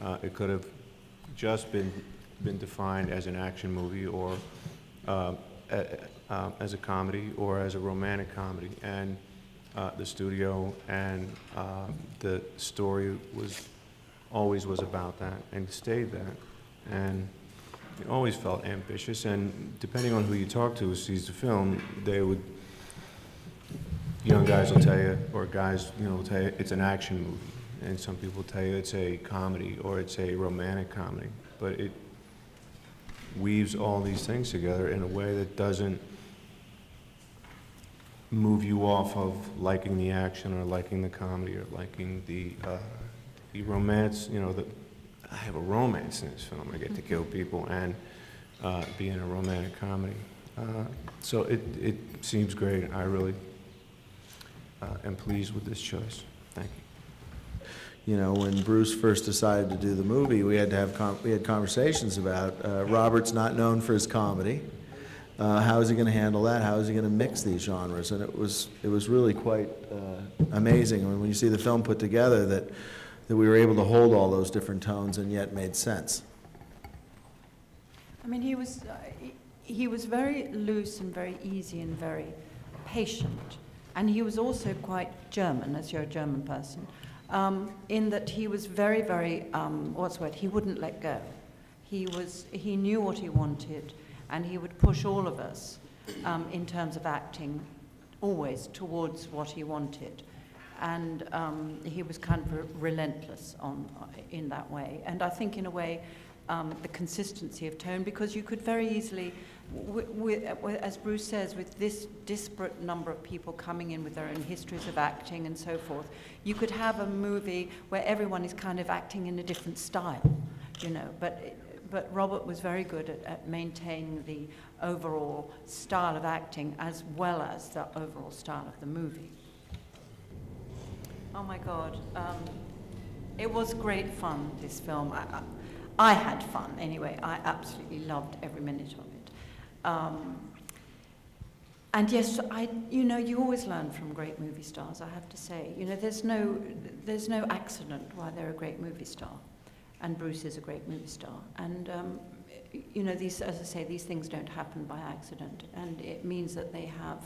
It could have just been defined as an action movie, or as a comedy, or as a romantic comedy, and the studio and the story always was about that, and stayed that, and it always felt ambitious. And depending on who you talk to who sees the film, young guys will tell you, or guys, will tell you it's an action movie, and some people tell you it's a comedy or it's a romantic comedy, but it weaves all these things together in a way that doesn't move you off of liking the action or liking the comedy or liking the romance. I have a romance in this film. I get to kill people and be in a romantic comedy. So it seems great. I really am pleased with this choice. Thank you. When Bruce first decided to do the movie, we had conversations about Robert's not known for his comedy. How is he going to handle that? How is he going to mix these genres? And it was really quite amazing when you see the film put together that we were able to hold all those different tones and yet made sense. I mean, he was very loose and very easy and very patient, and he was also quite German, as you're a German person, in that he was very, very what's the word? He wouldn't let go. He knew what he wanted, and he would push all of us in terms of acting always towards what he wanted. And he was kind of relentless in that way. And I think in a way, the consistency of tone, because you could very easily, as Bruce says, with this disparate number of people coming in with their own histories of acting and so forth, you could have a movie where everyone is kind of acting in a different style, But Robert was very good at maintaining the overall style of acting as well as the overall style of the movie. Oh my God, it was great fun, this film. I had fun anyway. I absolutely loved every minute of it. And yes, you always learn from great movie stars, I have to say. There's no accident why they're a great movie star. And Bruce is a great movie star. And, as I say, these things don't happen by accident. And it means that they have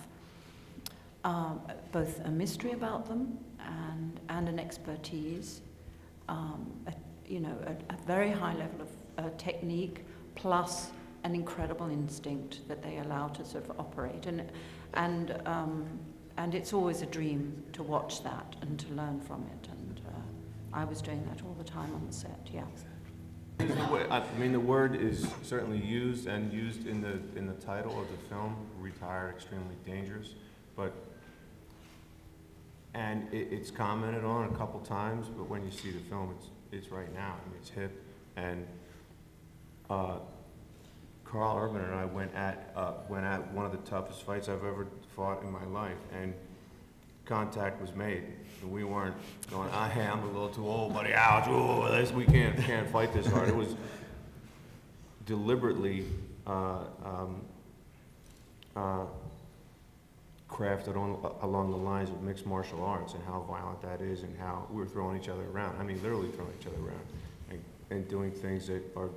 both a mystery about them and an expertise, a very high level of technique, plus an incredible instinct that they allow to sort of operate. And it's always a dream to watch that and to learn from it. And I was doing that all the time on the set, yeah. I mean, the word is certainly used in the title of the film, Retired, Extremely Dangerous, and it's commented on a couple times, but when you see the film, it's right now. I mean, it's hip. And Carl Urban and I went at one of the toughest fights I've ever fought in my life, and contact was made. And we weren't going, I'm a little too old, buddy, ouch, ooh, we can't fight this hard. It was deliberately crafted along the lines of mixed martial arts and how violent that is and how we were throwing each other around. I mean, literally throwing each other around and doing things that are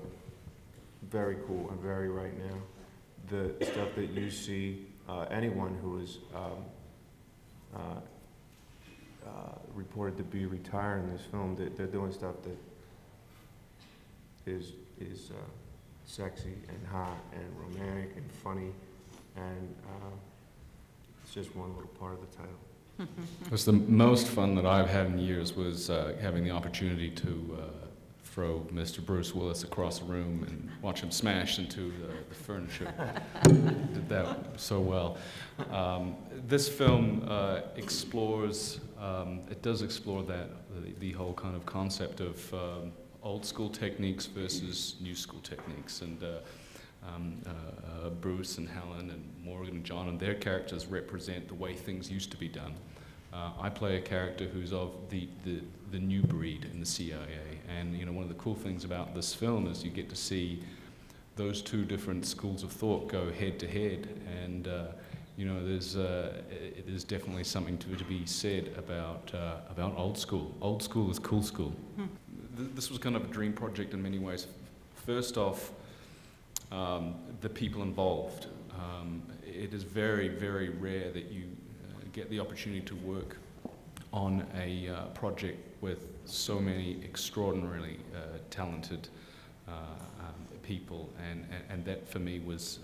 very cool and very right now. The stuff that you see, anyone who is reported to be retired in this film, they're doing stuff that is sexy and hot and romantic and funny, and it's just one little part of the title. It was the most fun that I've had in years was having the opportunity to throw Mr. Bruce Willis across the room and watch him smash into the furniture. Did that so well. This film explores, it does explore the whole kind of concept of old school techniques versus new school techniques. And Bruce and Helen and Morgan and John and their characters represent the way things used to be done. I play a character who's of the new breed in the CIA, and one of the cool things about this film is you get to see those two different schools of thought go head to head, and there's definitely something to be said about old school. Old school is cool school. this was kind of a dream project in many ways. First off, the people involved. It is very, very rare that you get the opportunity to work on a project with so many extraordinarily talented people, and that for me was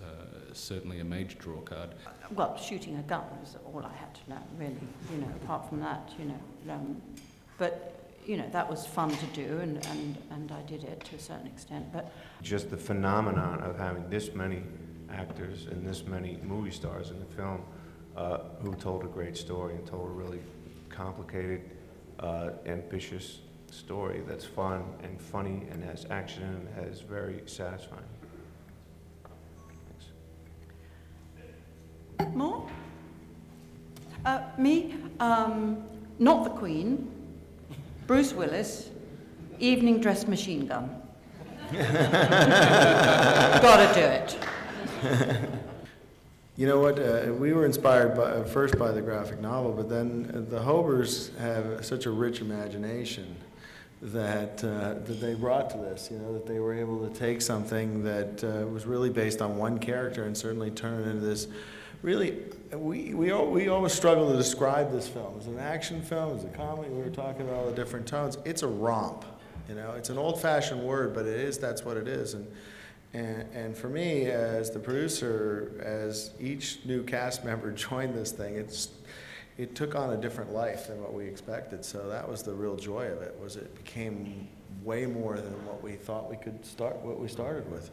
certainly a major draw card. Well, shooting a gun was all I had to learn, really, you know, apart from that, you know. But, you know, that was fun to do, and I did it to a certain extent. But just the phenomenon of having this many actors and this many movie stars in the film who told a great story and told a really complicated, ambitious story that's fun and funny and has action and has very satisfying. Thanks. more? Me, not the Queen, Bruce Willis, evening dress machine gun. Gotta do it. You know what? We were inspired first by the graphic novel, but then the Hobers have such a rich imagination that they brought to this. You know, that they were able to take something that was really based on one character and certainly turn it into this. Really, we always struggle to describe this film. As an action film, as a comedy, we were talking about all the different tones. It's a romp. You know, it's an old-fashioned word, but that's what it is. And for me, as the producer, as each new cast member joined this thing, it took on a different life than what we expected. So that was the real joy of it. Was it became way more than what we thought we could start. What we started with.